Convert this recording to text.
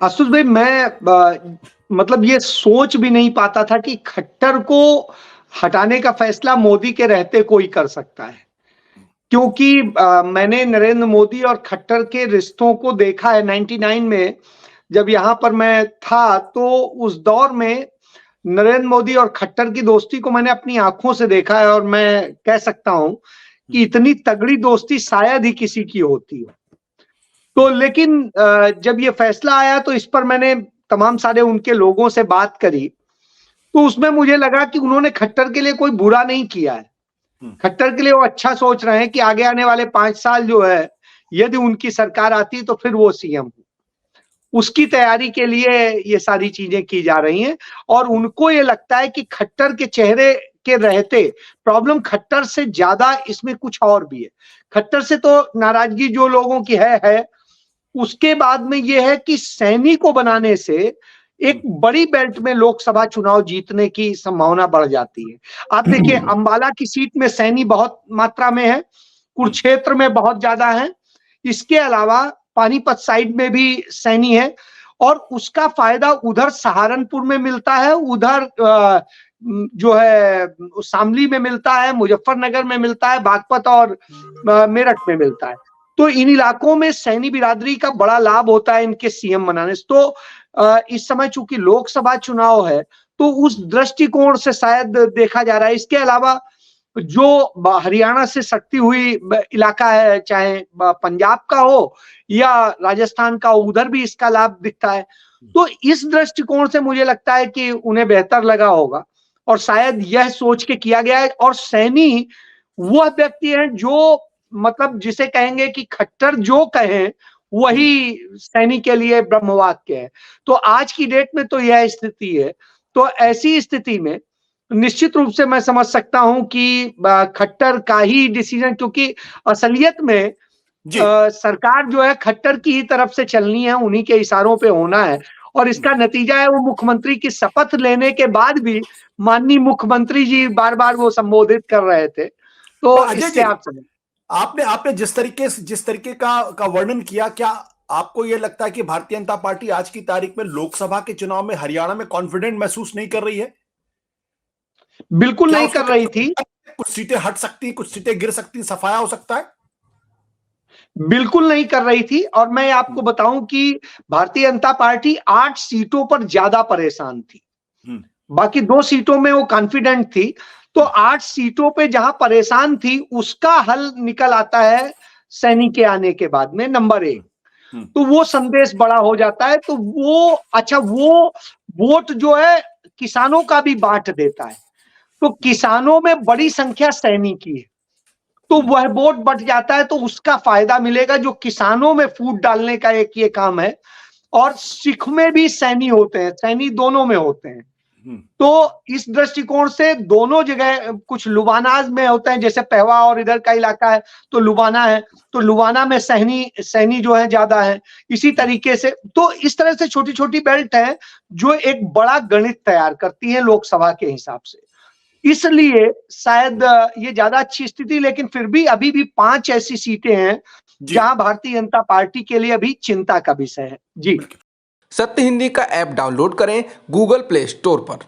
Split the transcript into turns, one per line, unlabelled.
आशुतोष भाई, मैं मतलब ये सोच भी नहीं पाता था कि खट्टर को हटाने का फैसला मोदी के रहते कोई कर सकता है। क्योंकि मैंने नरेंद्र मोदी और खट्टर के रिश्तों को देखा है 99 में। जब यहाँ पर मैं था तो उस दौर में नरेंद्र मोदी और खट्टर की दोस्ती को मैंने अपनी आंखों से देखा है, और मैं कह सकता हूं कि इतनी तगड़ी दोस्ती शायद ही किसी की होती हो। तो लेकिन जब ये फैसला आया तो इस पर मैंने तमाम सारे उनके लोगों से बात करी, तो उसमें मुझे लगा कि उन्होंने खट्टर के लिए कोई बुरा नहीं किया है। खट्टर के लिए वो अच्छा सोच रहे हैं कि आगे आने वाले 5 साल जो है, यदि उनकी सरकार आती तो फिर वो सीएम हो। उसकी तैयारी के लिए ये सारी चीजें की जा रही हैं, और उनको ये लगता है कि खट्टर के चेहरे के रहते प्रॉब्लम खट्टर से ज्यादा इसमें कुछ और भी है। खट्टर से तो नाराजगी जो लोगों की है। उसके बाद में ये है कि सैनी को बनाने से एक बड़ी बेल्ट में लोकसभा चुनाव जीतने की संभावना बढ़ जाती है। आप देखिए, अंबाला की सीट में सैनी बहुत मात्रा में है, कुरुक्षेत्र में बहुत ज्यादा है, इसके अलावा पानीपत साइड में भी सैनी है, और उसका फायदा उधर सहारनपुर में मिलता है, उधर जो है शामली में मिलता है, मुजफ्फरनगर में मिलता है, बागपत और मेरठ में मिलता है। तो इन इलाकों में सैनी बिरादरी का बड़ा लाभ होता है इनके सीएम बनाने से। तो इस समय चूंकि लोकसभा चुनाव है, तो उस दृष्टिकोण से शायद देखा जा रहा है। इसके अलावा जो हरियाणा से सटती हुई इलाका है, चाहे पंजाब का हो या राजस्थान का हो, उधर भी इसका लाभ दिखता है। तो इस दृष्टिकोण से मुझे लगता है कि उन्हें बेहतर लगा होगा, और शायद यह सोच के किया गया है। और सैनी वह व्यक्ति है जो, मतलब जिसे कहेंगे कि खट्टर जो कहें वही सैनी के लिए ब्रह्मवाक्य है। तो आज की डेट में तो यह स्थिति है। तो ऐसी स्थिति में निश्चित रूप से मैं समझ सकता हूं कि खट्टर का ही डिसीजन, क्योंकि असलियत में
जी।
सरकार जो है खट्टर की ही तरफ से चलनी है, उन्हीं के इशारों पे होना है। और इसका नतीजा है, वो मुख्यमंत्री की शपथ लेने के बाद भी माननीय मुख्यमंत्री जी बार बार वो संबोधित कर रहे थे।
तो
तो
अजय
इससे
जी,
आप समझ।
आपने आपने जिस तरीके का वर्णन किया, क्या आपको यह लगता है कि भारतीय जनता पार्टी आज की तारीख में लोकसभा के चुनाव में हरियाणा में कॉन्फिडेंट महसूस नहीं कर रही है?
बिल्कुल
क्या
नहीं
उसको
कर रही थी।
कुछ सीटें हट सकती, कुछ सीटें गिर सकती, सफाया हो सकता है?
बिल्कुल नहीं कर रही थी। और मैं आपको बताऊं कि भारतीय जनता पार्टी 8 सीटों पर ज्यादा परेशान थी। बाकी 2 सीटों में वो कॉन्फिडेंट थी। तो 8 सीटों पे जहां परेशान थी, उसका हल निकल आता है सैनी के आने के बाद में, नंबर 1। तो वो संदेश बड़ा हो जाता है। तो वो अच्छा, वो वोट जो है किसानों का भी बांट देता है। तो किसानों में बड़ी संख्या सैनी की है, तो वह वोट बट जाता है, तो उसका फायदा मिलेगा। जो किसानों में फूट डालने का एक ये काम है। और सिख में भी सैनी होते हैं, सैनी दोनों में होते हैं। तो इस दृष्टिकोण से दोनों जगह, कुछ लुबानाज में होते हैं, जैसे पहवा और इधर का इलाका है तो लुबाना है, तो लुबाना में सैनी सैनी जो है ज्यादा है। इसी तरीके से तो इस तरह से छोटी छोटी बेल्ट है जो एक बड़ा गणित तैयार करती है लोकसभा के हिसाब से। इसलिए शायद ये ज्यादा अच्छी स्थिति, लेकिन फिर भी अभी भी 5 ऐसी सीटें हैं जहां भारतीय जनता पार्टी के लिए अभी चिंता का विषय है। जी।
सत्य हिंदी का ऐप डाउनलोड करें गूगल प्ले स्टोर पर।